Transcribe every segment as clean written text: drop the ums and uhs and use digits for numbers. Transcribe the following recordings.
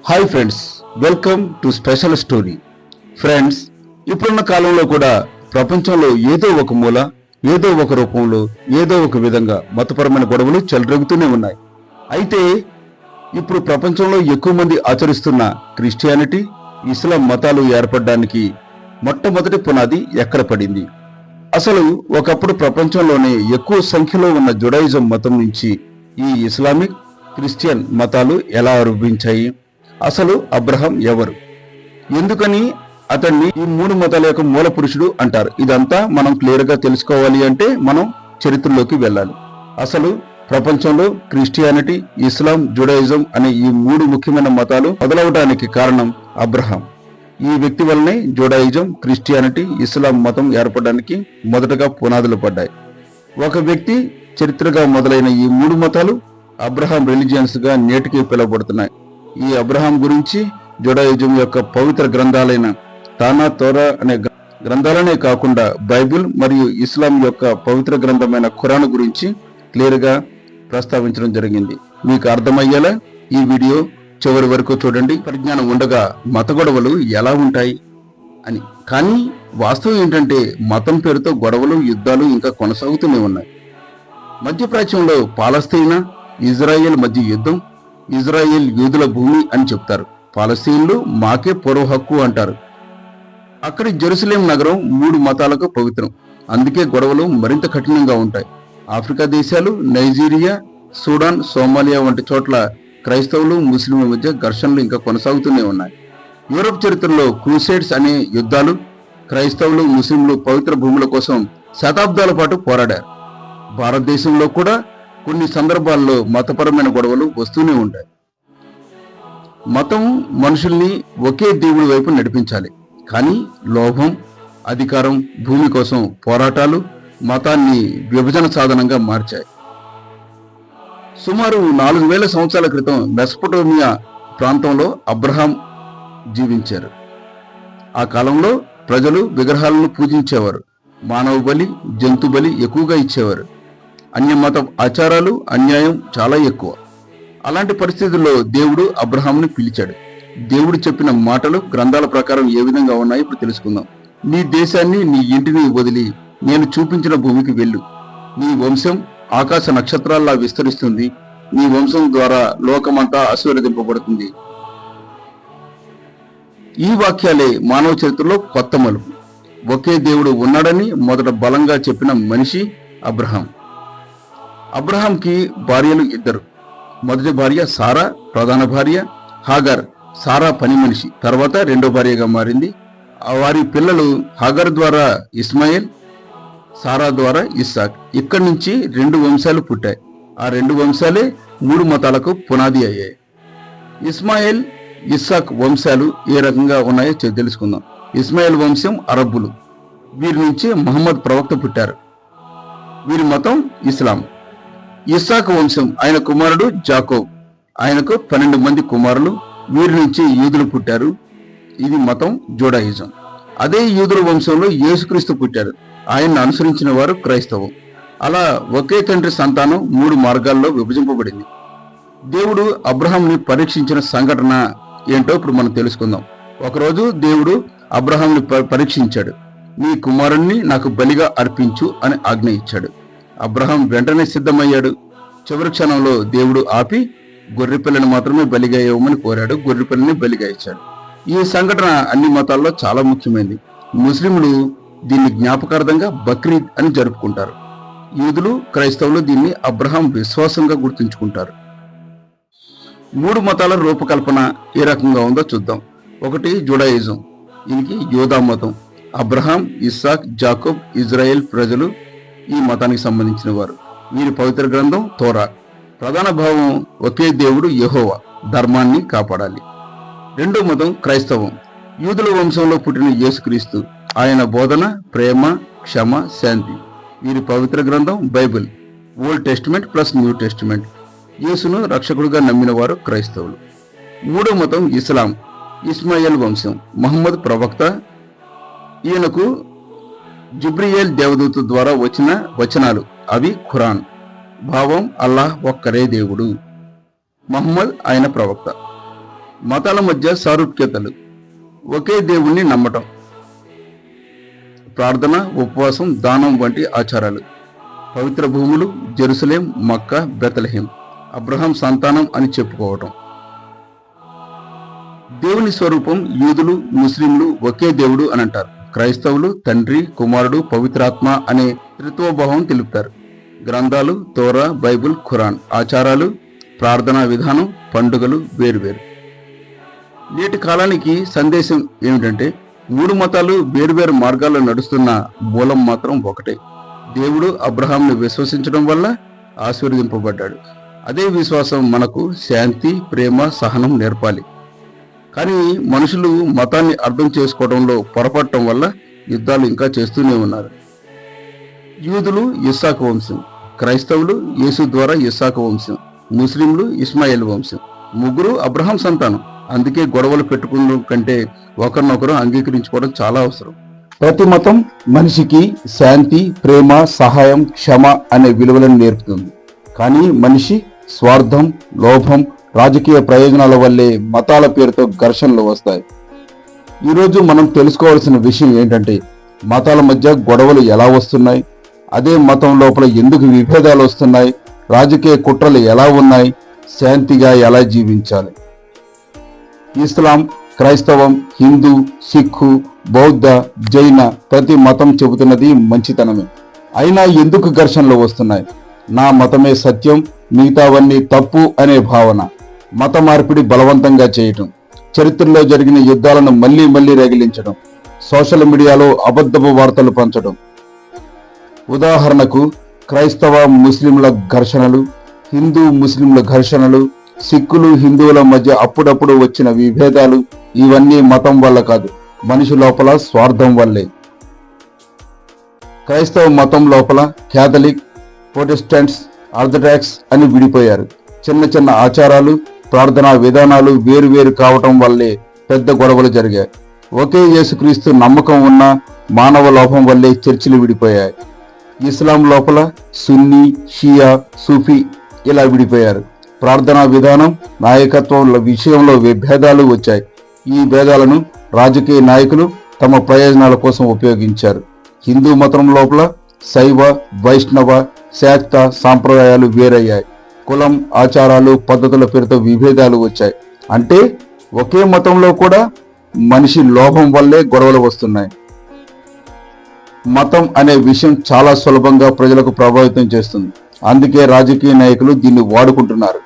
Hi friends, welcome to special story. Friends, ఇప్పుడున్న కాలంలో కూడా ప్రపంచంలో ఏదో ఒక మూల, ఏదో ఒక రూపంలో, ఏదో ఒక విధంగా మతపరమైన గొడవలు చెలరేగుతూనే ఉన్నాయి. అయితే ఇప్పుడు ప్రపంచంలో ఎక్కువ మంది ఆచరిస్తున్న క్రిస్టియానిటీ, ఇస్లాం మతాలు ఏర్పడడానికి మొట్టమొదటి పునాది ఎక్కడ పడింది? అసలు ఒకప్పుడు ప్రపంచంలోనే ఎక్కువ సంఖ్యలో ఉన్న జుడాయిజం మతం నుంచి ఈ ఇస్లామిక్, క్రిస్టియన్ మతాలు ఎలా ఆవిర్భవించాయి? అసలు అబ్రహాం ఎవరు? ఎందుకని అతన్ని ఈ మూడు మతాల యొక్క మూల పురుషుడు అంటారు? ఇదంతా మనం క్లియర్ గా తెలుసుకోవాలి అంటే మనం చరిత్రలోకి వెళ్ళాలి. అసలు ప్రపంచంలో క్రిస్టియానిటీ, ఇస్లాం, జుడాయిజం అనే ఈ మూడు ముఖ్యమైన మతాలు మొదలవడానికి కారణం అబ్రహాం. ఈ వ్యక్తి వల్లనే జుడాయిజం, క్రిస్టియానిటీ, ఇస్లాం మతం ఏర్పడడానికి మొదటగా పునాదులు పడ్డాయి. ఒక వ్యక్తి చరిత్రగా మొదలైన ఈ మూడు మతాలు అబ్రహాం రిలీజియన్స్ గా నేటికి పిలువబడుతున్నాయి. ఈ అబ్రహాం గురించి జుడాయిజం యొక్క పవిత్ర గ్రంథాలైన తానా, తోరా అనే గ్రంథాలనే కాకుండా బైబిల్ మరియు ఇస్లాం యొక్క పవిత్ర గ్రంథమైన ఖురాన్ గురించి క్లియర్ గా ప్రస్తావించడం జరిగింది. మీకు అర్థమయ్యేలా ఈ వీడియో చివరి వరకు చూడండి. పరిజ్ఞానం ఉండగా మత గొడవలు ఎలా ఉంటాయి అని. కానీ వాస్తవం ఏంటంటే మతం పేరుతో గొడవలు, యుద్ధాలు ఇంకా కొనసాగుతూనే ఉన్నాయి. మధ్యప్రాచ్యంలో పాలస్తీనా, ఇజ్రాయెల్ మధ్య యుద్ధం. ఇజ్రాయెల్ యూదుల భూమి అని చెప్తారు. పాలస్తీన్లు మాకే పూర్వ హక్కు అంటారు. అక్కడి జెరూసలేం నగరం మూడు మతాలకు పవిత్రం. అందుకే గొడవలు మరింత కఠినంగా ఉంటాయి. ఆఫ్రికా దేశాలు, నైజీరియా, సూడాన్, సోమాలియా వంటి చోట్ల క్రైస్తవులు, ముస్లింల మధ్య ఘర్షణలు ఇంకా కొనసాగుతూనే ఉన్నాయి. యూరప్ చరిత్రలో క్రూసేడ్స్ అనే యుద్ధాలు క్రైస్తవులు, ముస్లింలు పవిత్ర భూముల కోసం శతాబ్దాల పాటు పోరాడారు. భారతదేశంలో కూడా కొన్ని సందర్భాల్లో మతపరమైన గొడవలు వస్తూనే ఉంటాయి. మతం మనుషుల్ని ఒకే దేవుడి వైపు నడిపించాలి. కానీ లోభం, అధికారం, భూమి కోసం పోరాటాలు మతాన్ని విభజన సాధనంగా మార్చాయి. సుమారు 4000 సంవత్సరాల క్రితం మెసొపొటేమియా ప్రాంతంలో అబ్రహాం జీవించారు. ఆ కాలంలో ప్రజలు విగ్రహాలను పూజించేవారు. మానవ బలి, జంతు బలి ఎక్కువగా ఇచ్చేవారు. అన్యమత ఆచారాలు, అన్యాయం చాలా ఎక్కువ. అలాంటి పరిస్థితుల్లో దేవుడు అబ్రహాంని పిలిచాడు. దేవుడు చెప్పిన మాటలు గ్రంథాల ప్రకారం ఏ విధంగా ఉన్నాయో ఇప్పుడు తెలుసుకుందాం. నీ దేశాన్ని, నీ ఇంటిని వదిలి నేను చూపించిన భూమికి వెళ్ళు. నీ వంశం ఆకాశ నక్షత్రాల్లా విస్తరిస్తుంది. నీ వంశం ద్వారా లోకమంతా ఆశీర్వదింపబడుతుంది. ఈ వాక్యాలే మానవ చరిత్రలో కొత్త మలుపు. ఒకే దేవుడు ఉన్నాడని మొదట బలంగా చెప్పిన మనిషి అబ్రహాం. అబ్రహాంకి భార్యలు ఇద్దరు. మొదటి భార్య సారా, ప్రధాన భార్య. హాగర్, సారా పని మనిషి, తర్వాత రెండో భార్యగా మారింది. వారి పిల్లలు హాగర్ ద్వారా ఇస్మాయిల్, సారా ద్వారా ఇస్సాక్. ఇక్కడి నుంచి 2 వంశాలు పుట్టాయి. ఆ 2 వంశాలే మూడు మతాలకు పునాది అయ్యాయి. ఇస్మాయిల్, ఇస్సాక్ వంశాలు ఏ రకంగా ఉన్నాయో తెలుసుకుందాం. ఇస్మాయిల్ వంశం అరబ్బులు. వీరి నుంచి మహమ్మద్ ప్రవక్త పుట్టారు. వీరి మతం ఇస్లాం. ఇస్సాక్ వంశం, ఆయన కుమారుడు జాకోబ్. ఆయనకు 12 మంది కుమారులు. వీరి నుంచి యూదులు పుట్టారు. ఇది మతం జుడాయిజం. అదే యూదుల వంశంలో యేసుక్రీస్తు పుట్టారు. ఆయన్ని అనుసరించిన వారు క్రైస్తవం. అలా ఒకే తండ్రి సంతానం 3 మార్గాల్లో విభజింపబడింది. దేవుడు అబ్రహాంని పరీక్షించిన సంఘటన ఏంటో ఇప్పుడు మనం తెలుసుకుందాం. ఒకరోజు దేవుడు అబ్రహాంని పరీక్షించాడు. నీ కుమారుణ్ణి నాకు బలిగా అర్పించు అని ఆజ్ఞ ఇచ్చాడు. అబ్రహాం వెంటనే సిద్ధమయ్యాడు. చివరి క్షణంలో దేవుడు ఆపి గొర్రెపిల్లని మాత్రమే బలిగా ఇవ్వమని కోరాడు. గొర్రెపిల్లని బలిగా ఇచ్చాడు. ఈ సంఘటన అన్ని మతాల్లో చాలా ముఖ్యమైనది. ముస్లింలు దీన్ని జ్ఞాపకార్థంగా బక్రీద్ అని జరుపుకుంటారు. యూదులు, క్రైస్తవులు దీన్ని అబ్రహాం విశ్వాసంగా గుర్తుంచుకుంటారు. మూడు మతాల రూపకల్పన ఏ రకంగా ఉందో చూద్దాం. ఒకటి జుడాయిజం. దీనికి యోధా మతం. అబ్రహాం, ఇస్సాక్, జాకోబ్, ఇజ్రాయెల్ ప్రజలు ఈ మతానికి సంబంధించిన వారు. వీరి పవిత్ర గ్రంథం తోరా. ప్రధాన భావం ఒకే దేవుడు యెహోవా, ధర్మాన్ని కాపాడాలి. రెండో మతం క్రైస్తవం. యూదుల వంశంలో పుట్టిన యేసుక్రీస్తు, ఆయన బోధన ప్రేమ, క్షమ, శాంతి. వీరి పవిత్ర గ్రంథం Bible, old testament plus new testament. యేసును రక్షకుడుగా నమ్మిన వారు క్రైస్తవులు. మూడో మతం ఇస్లాం. ఇస్మాయిల్ వంశం, మహమ్మద్ ప్రవక్త. ఈయనకు జిబ్రియేల్ దేవదూత ద్వారా వచ్చిన వచనాలు, అవి ఖురాన్. భావం అల్లాహ్ ఒక్కరే దేవుడు. మహమ్మద్ ఆయన ప్రవక్త. మతాల మధ్య సారూప్యతలు. ఒకే దేవుణ్ణి నమ్మటం, ప్రార్థన, ఉపవాసం, దానం వంటి ఆచారాలు. పవిత్ర భూములు జెరూసలేం, మక్కా, బెత్లెహేం, అబ్రహాం సంతానం అని చెప్పుకోవటం. దేవుని స్వరూపం. యూదులు, ముస్లింలు ఒకే దేవుడు అని అంటారు. క్రైస్తవులు తండ్రి, కుమారుడు, పవిత్రాత్మ అనే త్రిత్వభావం తెలుపుతారు. గ్రంథాలు తోరా, బైబిల్, ఖురాన్. ఆచారాలు, ప్రార్థనా విధానం, పండుగలు వేరువేరు. నేటి కాలానికి సందేశం ఏమిటంటే, మూడు మతాలు వేరువేరు మార్గాల్లో నడుస్తున్న మూలం మాత్రం ఒకటే. దేవుడు అబ్రహాంను విశ్వసించడం వల్ల ఆశీర్వదింపబడ్డాడు. అదే విశ్వాసం మనకు శాంతి, ప్రేమ, సహనం నేర్పాలి. కానీ మనుషులు మతాన్ని అర్థం చేసుకోవడంలో పొరపడటం వల్ల యుద్ధాలు ఇంకా చేస్తూనే ఉన్నారు. యూదులు ఇస్సాకు వంశం, క్రైస్తవులు యేసు ద్వారా ఇస్సాకు వంశం, ముస్లింలు ఇస్మాయిల్ వంశం. ముగ్గురు అబ్రహాం సంతానం. అందుకే గొడవలు పెట్టుకున్న కంటే ఒకరినొకరు అంగీకరించుకోవడం చాలా అవసరం. ప్రతి మతం మనిషికి శాంతి, ప్రేమ, సహాయం, క్షమ అనే విలువలను నేర్పుతుంది. కానీ మనిషి స్వార్థం, లోభం, రాజకీయ ప్రయోజనాల వల్లే మతాల పేరుతో ఘర్షణలు వస్తాయి. ఈరోజు మనం తెలుసుకోవాల్సిన విషయం ఏంటంటే, మతాల మధ్య గొడవలు ఎలా వస్తున్నాయి, అదే మతం లోపల ఎందుకు విభేదాలు వస్తున్నాయి, రాజకీయ కుట్రలు ఎలా ఉన్నాయి, శాంతిగా ఎలా జీవించాలి. ఇస్లాం, క్రైస్తవం, హిందూ, సిక్కు, బౌద్ధ, జైన ప్రతి మతం చెబుతున్నది మంచితనమే. అయినా ఎందుకు ఘర్షణలు వస్తున్నాయి? నా మతమే సత్యం, మిగతావన్నీ తప్పు అనే భావన, మత మార్పిడి బలవంతంగా చేయటం, చరిత్రలో జరిగిన యుద్ధాలను మళ్లీ మళ్లీ రగిలించడం, సోషల్ మీడియాలో అబద్ధపు వార్తలు పంచడం. ఉదాహరణకు క్రైస్తవ ముస్లింల ఘర్షణలు, హిందూ ముస్లింల ఘర్షణలు, సిక్కులు హిందువుల మధ్య అప్పుడప్పుడు వచ్చిన విభేదాలు. ఇవన్నీ మతం వల్ల కాదు, మనిషి లోపల స్వార్థం వల్లే. క్రైస్తవ మతం లోపల క్యాథలిక్, ప్రొటెస్టెంట్స్, ఆర్థడాక్స్ అని విడిపోయారు. చిన్న చిన్న ఆచారాలు, ప్రార్థనా విధానాలు వేరువేరు కావటం వల్లే పెద్ద గొడవలు జరిగాయి. ఒకే యేసుక్రీస్తు నమ్మకం ఉన్న మానవ లోపం వల్లే చర్చిలు విడిపోయాయి. ఇస్లాం లోపల సున్నీ, షియా, సూఫీ ఇలా విడిపోయారు. ప్రార్థనా విధానం, నాయకత్వం విషయంలో విభేదాలు వచ్చాయి. ఈ భేదాలను రాజకీయ నాయకులు తమ ప్రయోజనాల కోసం ఉపయోగించారు. హిందూ మతం లోపల శైవ, వైష్ణవ, శాక్త సాంప్రదాయాలు వేరయ్యాయి. కులం, ఆచారాలు, పద్ధతుల పేరుతో విభేదాలు వచ్చాయి. అంటే ఒకే మతంలో కూడా మనిషి లోభం వల్లే గొడవలు వస్తున్నాయి. మతం అనే విషయం చాలా సులభంగా ప్రజలకు ప్రభావితం చేస్తుంది. అందుకే రాజకీయ నాయకులు దీన్ని వాడుకుంటున్నారు.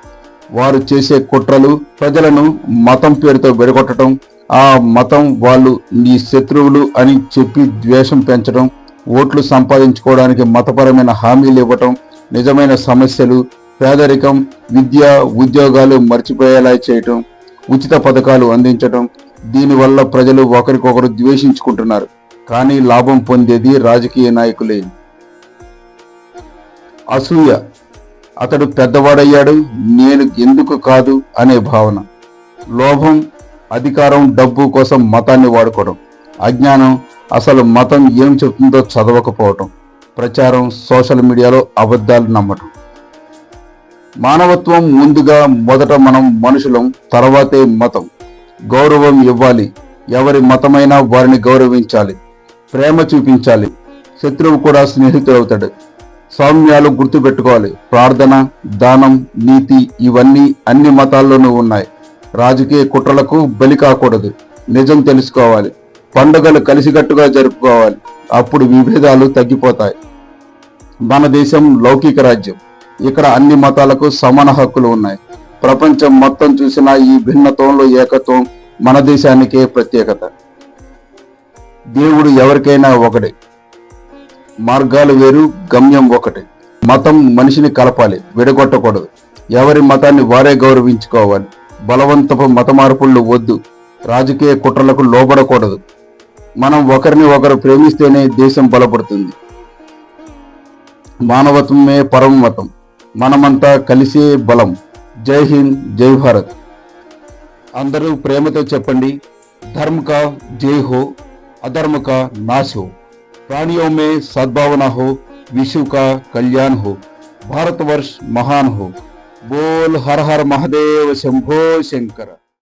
వారు చేసే కుట్రలు ప్రజలను మతం పేరుతో విడగొట్టడం, ఆ మతం వాళ్ళు నీ శత్రువులు అని చెప్పి ద్వేషం పెంచడం, ఓట్లు సంపాదించుకోవడానికి మతపరమైన హామీలు ఇవ్వటం, నిజమైన సమస్యలు, పేదరికం, విద్య, ఉద్యోగాలు మర్చిపోయేలా చేయటం, ఉచిత పథకాలు అందించటం. దీనివల్ల ప్రజలు ఒకరికొకరు ద్వేషించుకుంటున్నారు. కానీ లాభం పొందేది రాజకీయ నాయకులే. అసూయ, అతడు పెద్దవాడయ్యాడు, నేను ఎందుకు కాదు అనే భావన. లోభం, అధికారం, డబ్బు కోసం మతాన్ని వాడుకోవడం. అజ్ఞానం, అసలు మతం ఏం చెప్తుందో చదవకపోవటం. ప్రచారం, సోషల్ మీడియాలో అబద్ధాలు నమ్మటం. మానవత్వం ముందుగా, మొదట మనం మనుషులం, తర్వాతే మతం. గౌరవం ఇవ్వాలి, ఎవరి మతమైనా వారిని గౌరవించాలి, ప్రేమ చూపించాలి. శత్రువు కూడా స్నేహితుడవుతాడు. సౌమ్యాలు గుర్తుపెట్టుకోవాలి. ప్రార్థన, దానం, నీతి ఇవన్నీ అన్ని మతాల్లోనూ ఉన్నాయి. రాజకీయ కుట్రలకు బలి కాకూడదు. నిజం తెలుసుకోవాలి. పండుగలు కలిసికట్టుగా జరుపుకోవాలి. అప్పుడు విభేదాలు తగ్గిపోతాయి. మన దేశం లౌకిక రాజ్యం. ఇక్కడ అన్ని మతాలకు సమాన హక్కులు ఉన్నాయి. ప్రపంచం మొత్తం చూసినా ఈ భిన్నత్వంలో ఏకత్వం మన దేశానికే ప్రత్యేకత. దేవుడు ఎవరికైనా ఒకటే. మార్గాలు వేరు, గమ్యం ఒకటి. మతం మనిషిని కలపాలి, విడగొట్టకూడదు. ఎవరి మతాన్ని వారే గౌరవించుకోవాలి. బలవంతపు మత మార్పులు వద్దు. రాజకీయ కుట్రలకు లోబడకూడదు. మనం ఒకరిని ఒకరు ప్రేమిస్తేనే దేశం బలపడుతుంది. మానవత్వమే పరమ మతం. మనమంతా కలిసే బలం. జై హింద్, జై భారత్. అందరూ ప్రేమతో చెప్పండి, धर्म का जय हो, अधर्म का नाश हो, प्राणियों में सद्भावना हो, विश्व का कल्याण हो, भारतवर्ष महान हो। बोल हर हर महादेव, शंभो शंकर।